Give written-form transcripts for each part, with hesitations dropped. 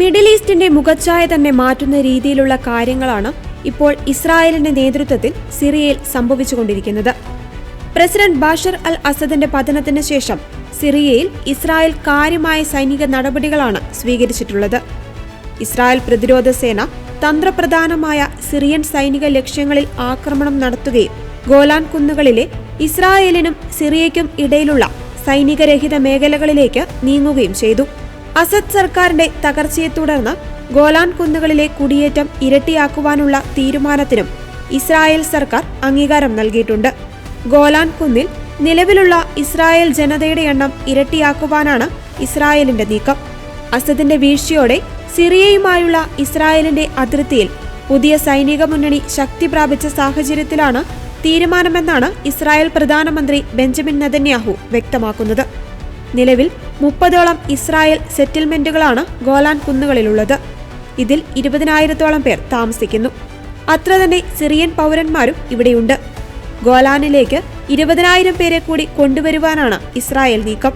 Middle ഈസ്റ്റിന്റെ മുഖച്ഛായ തന്നെ മാറ്റുന്ന രീതിയിലുള്ള കാര്യങ്ങളാണ് ഇപ്പോൾ ഇസ്രായേലിന്റെ നേതൃത്വത്തിൽ സിറിയയിൽ സംഭവിച്ചുകൊണ്ടിരിക്കുന്നത്. പ്രസിഡന്റ് ബഷർ അൽ അസദിന്റെ പതനത്തിന് ശേഷം സിറിയയിൽ ഇസ്രായേൽ കാര്യമായ സൈനിക നടപടികളാണ് സ്വീകരിച്ചിട്ടുള്ളത്. ഇസ്രായേൽ പ്രതിരോധ സേന തന്ത്രപ്രധാനമായ സിറിയൻ സൈനിക ലക്ഷ്യങ്ങളിൽ ആക്രമണം നടത്തുകയും ഗോലാൻ കുന്നുകളിലെ ഇസ്രായേലിനും സിറിയയ്ക്കും ഇടയിലുള്ള സൈനികരഹിത മേഖലകളിലേക്ക് നീങ്ങുകയും ചെയ്തു. അസദ് സർക്കാരിന്റെ തകർച്ചയെ തുടർന്ന് ഗോലാൻ കുന്നുകളിലെ കുടിയേറ്റം ഇരട്ടിയാക്കുവാനുള്ള തീരുമാനത്തിനും ഇസ്രായേൽ സർക്കാർ അംഗീകാരം നൽകിയിട്ടുണ്ട്. ഗോലാൻ കുന്നിൽ നിലവിലുള്ള ഇസ്രായേൽ ജനതയുടെ എണ്ണം ഇരട്ടിയാക്കുവാനാണ് ഇസ്രായേലിന്റെ നീക്കം. അസദിന്റെ വീഴ്ചയോടെ സിറിയയുമായുള്ള ഇസ്രായേലിന്റെ അതിർത്തിയിൽ പുതിയ സൈനിക മുന്നണി ശക്തി പ്രാപിച്ച സാഹചര്യത്തിലാണ് തീരുമാനമെന്നാണ് ഇസ്രായേൽ പ്രധാനമന്ത്രി ബെഞ്ചമിൻ നെതന്യാഹു വ്യക്തമാക്കുന്നത്. നിലവിൽ 30ഓളം ഇസ്രായേൽ സെറ്റിൽമെന്റുകളാണ് ഗോലാൻ കുന്നുകളിലുള്ളത്. ഇതിൽ 20,000-ഓളം പേർ താമസിക്കുന്നു. അത്ര തന്നെ സിറിയൻ പൗരന്മാരും ഇവിടെയുണ്ട്. ഗോലാനിലേക്ക് 20,000 പേരെ കൂടി കൊണ്ടുവരുവാനാണ് ഇസ്രായേൽ നീക്കം.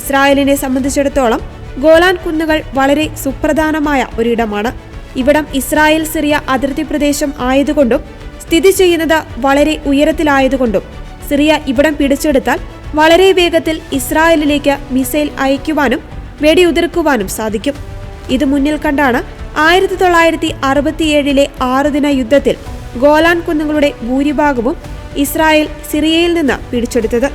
ഇസ്രായേലിനെ സംബന്ധിച്ചിടത്തോളം ഗോലാൻ കുന്നുകൾ വളരെ സുപ്രധാനമായ ഒരിടമാണ്. ഇവിടം ഇസ്രായേൽ സിറിയ അതിർത്തി പ്രദേശം ആയതുകൊണ്ടും സ്ഥിതി ചെയ്യുന്നത് വളരെ ഉയരത്തിലായതുകൊണ്ടും സിറിയ ഇവിടം പിടിച്ചെടുത്താൽ വളരെ വേഗത്തിൽ ഇസ്രായേലിലേക്ക് മിസൈൽ അയക്കുവാനും വെടിയുതിർക്കുവാനും സാധിക്കും. ഇത് മുന്നിൽ കണ്ടാണ് 1967 6-ദിന യുദ്ധത്തിൽ ഗോലാൻ കുന്നുകളുടെ ഭൂരിഭാഗവും ഇസ്രായേൽ സിറിയയിൽ നിന്ന് പിടിച്ചെടുത്തത്.